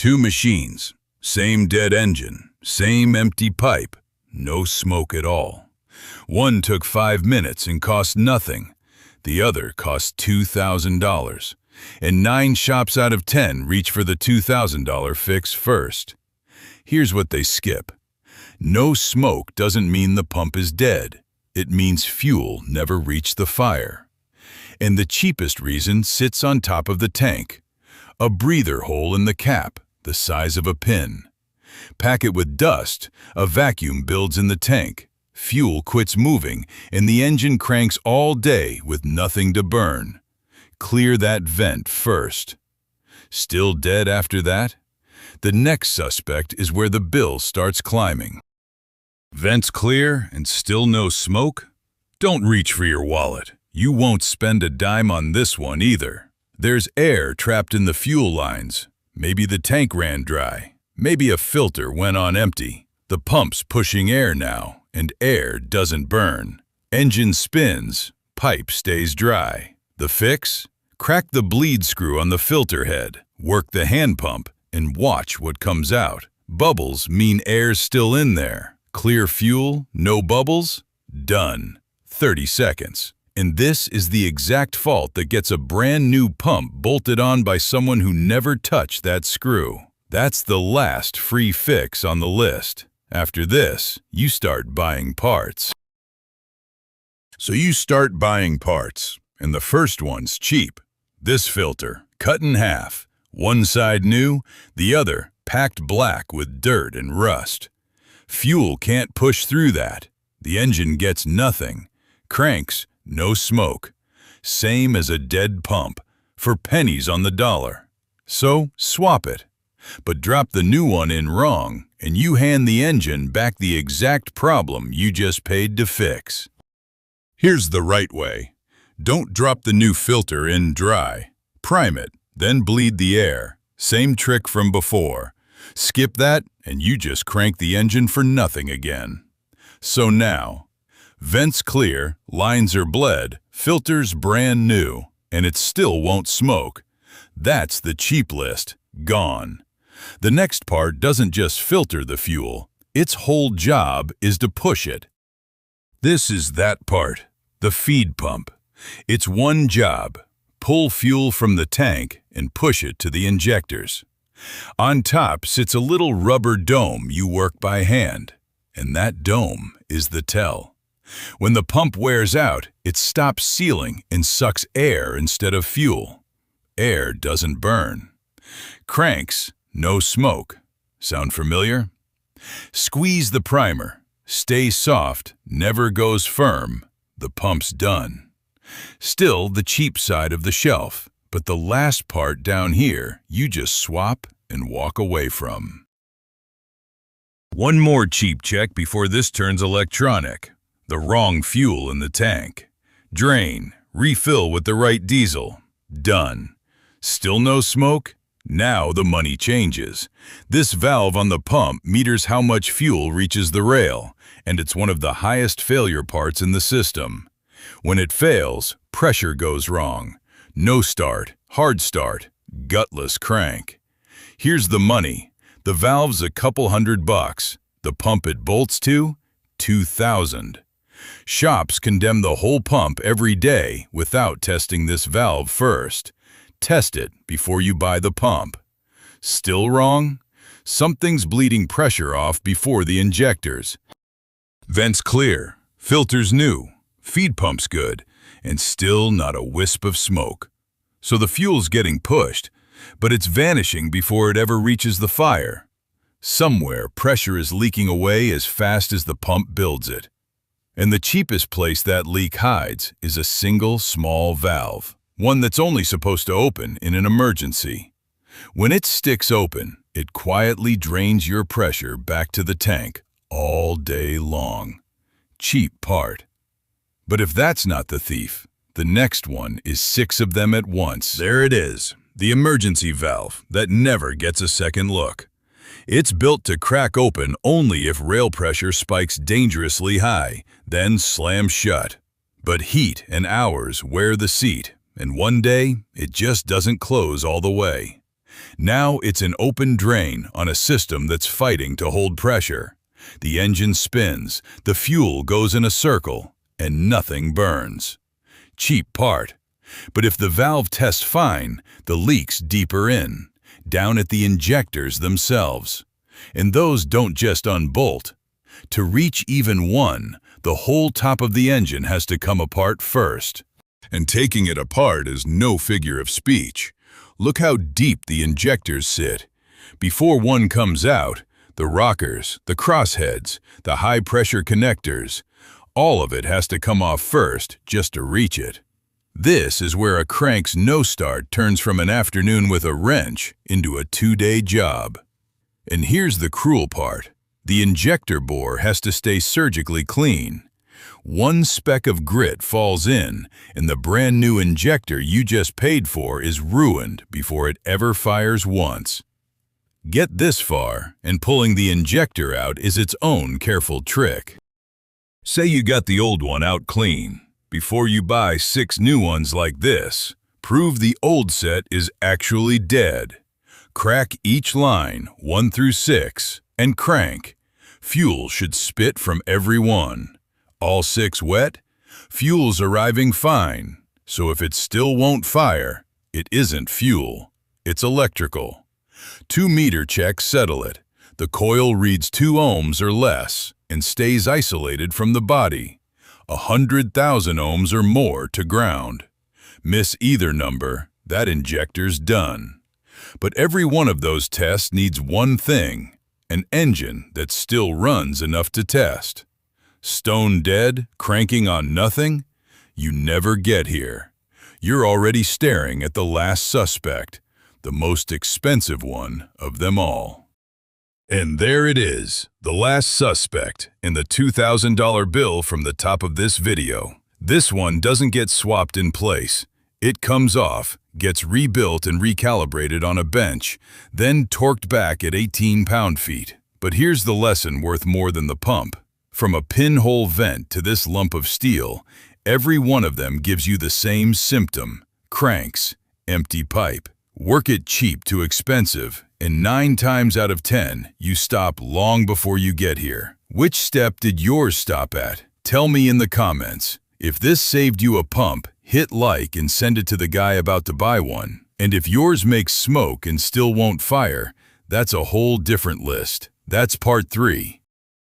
Two machines, same dead engine, same empty pipe, no smoke at all. One took 5 minutes and cost nothing. The other cost $2,000. And 9 shops out of 10 reach for the $2,000 fix first. Here's what they skip. No smoke doesn't mean the pump is dead. It means fuel never reached the fire. And the cheapest reason sits on top of the tank. A breather hole in the cap, the size of a pin. Pack it with dust, a vacuum builds in the tank. Fuel quits moving, and the engine cranks all day with nothing to burn. Clear that vent first. Still dead after that? The next suspect is where the bill starts climbing. Vents clear and still no smoke? Don't reach for your wallet. You won't spend a dime on this one either. There's air trapped in the fuel lines. Maybe the tank ran dry. Maybe a filter went on empty. The pump's pushing air now, and air doesn't burn. Engine spins, pipe stays dry. The fix? Crack the bleed screw on the filter head, work the hand pump, and watch what comes out. Bubbles mean air's still in there. Clear fuel, no bubbles? Done. 30 seconds. And this is the exact fault that gets a brand new pump bolted on by someone who never touched that screw. That's the last free fix on the list. After this, you start buying parts. So you start buying parts, and the first one's cheap. This filter, cut in half. One side new, the other packed black with dirt and rust. Fuel can't push through that. The engine gets nothing. Cranks, no smoke. Same as a dead pump, for pennies on the dollar. So swap it. But drop the new one in wrong, and you hand the engine back the exact problem you just paid to fix. Here's the right way. Don't drop the new filter in dry. Prime it, then bleed the air. Same trick from before. Skip that, and you just crank the engine for nothing again. So now, vents clear, lines are bled, filters brand new, and it still won't smoke. That's the cheap list, gone. The next part doesn't just filter the fuel. Its whole job is to push it. This is that part, the feed pump. Its one job, pull fuel from the tank and push it to the injectors. On top sits a little rubber dome you work by hand, and that dome is the tell. When the pump wears out, it stops sealing and sucks air instead of fuel. Air doesn't burn. Cranks, no smoke. Sound familiar? Squeeze the primer. Stay soft, never goes firm. The pump's done. Still the cheap side of the shelf, but the last part down here you just swap and walk away from. One more cheap check before this turns electronic. The wrong fuel in the tank. Drain, refill with the right diesel. Done. Still no smoke? Now the money changes. This valve on the pump meters how much fuel reaches the rail, and it's one of the highest failure parts in the system. When it fails, pressure goes wrong. No start, hard start, gutless crank. Here's the money. The valve's a couple $100. The pump it bolts to, $2,000. Shops condemn the whole pump every day without testing this valve first. Test it before you buy the pump. Still wrong? Something's bleeding pressure off before the injectors. Vents clear, filters new, feed pump's good, and still not a wisp of smoke. So the fuel's getting pushed, but it's vanishing before it ever reaches the fire. Somewhere pressure is leaking away as fast as the pump builds it. And the cheapest place that leak hides is a single small valve. One that's only supposed to open in an emergency. When it sticks open, it quietly drains your pressure back to the tank all day long. Cheap part. But if that's not the thief, the next one is 6 of them at once. There it is, the emergency valve that never gets a second look. It's built to crack open only if rail pressure spikes dangerously high, then slams shut. But heat and hours wear the seat. And one day, it just doesn't close all the way. Now it's an open drain on a system that's fighting to hold pressure. The engine spins, the fuel goes in a circle, and nothing burns. Cheap part. But if the valve tests fine, the leak's deeper in, down at the injectors themselves. And those don't just unbolt. To reach even one, the whole top of the engine has to come apart first. And taking it apart is no figure of speech. Look how deep the injectors sit. Before one comes out, the rockers, the crossheads, the high-pressure connectors, all of it has to come off first just to reach it. This is where a crank's no-start turns from an afternoon with a wrench into a 2-day job. And here's the cruel part. The injector bore has to stay surgically clean. One speck of grit falls in, and the brand new injector you just paid for is ruined before it ever fires once. Get this far, and pulling the injector out is its own careful trick. Say you got the old one out clean. Before you buy 6 new ones like this, prove the old set is actually dead. Crack each line, 1 through 6, and crank. Fuel should spit from every one. All 6 wet? Fuel's arriving fine, so if it still won't fire, it isn't fuel, it's electrical. 2-meter checks settle it. The coil reads 2 ohms or less and stays isolated from the body. 100,000 ohms or more to ground. Miss either number, that injector's done. But every one of those tests needs one thing, an engine that still runs enough to test. Stone dead, cranking on nothing? You never get here. You're already staring at the last suspect, the most expensive one of them all. And there it is, the last suspect, in the $2,000 bill from the top of this video. This one doesn't get swapped in place. It comes off, gets rebuilt and recalibrated on a bench, then torqued back at 18 pound-feet. But here's the lesson worth more than the pump. From a pinhole vent to this lump of steel, every one of them gives you the same symptom: cranks, empty pipe. Work it cheap to expensive, and 9 times out of 10, you stop long before you get here. Which step did yours stop at? Tell me in the comments. If this saved you a pump, hit like and send it to the guy about to buy one. And if yours makes smoke and still won't fire, that's a whole different list. That's part 3.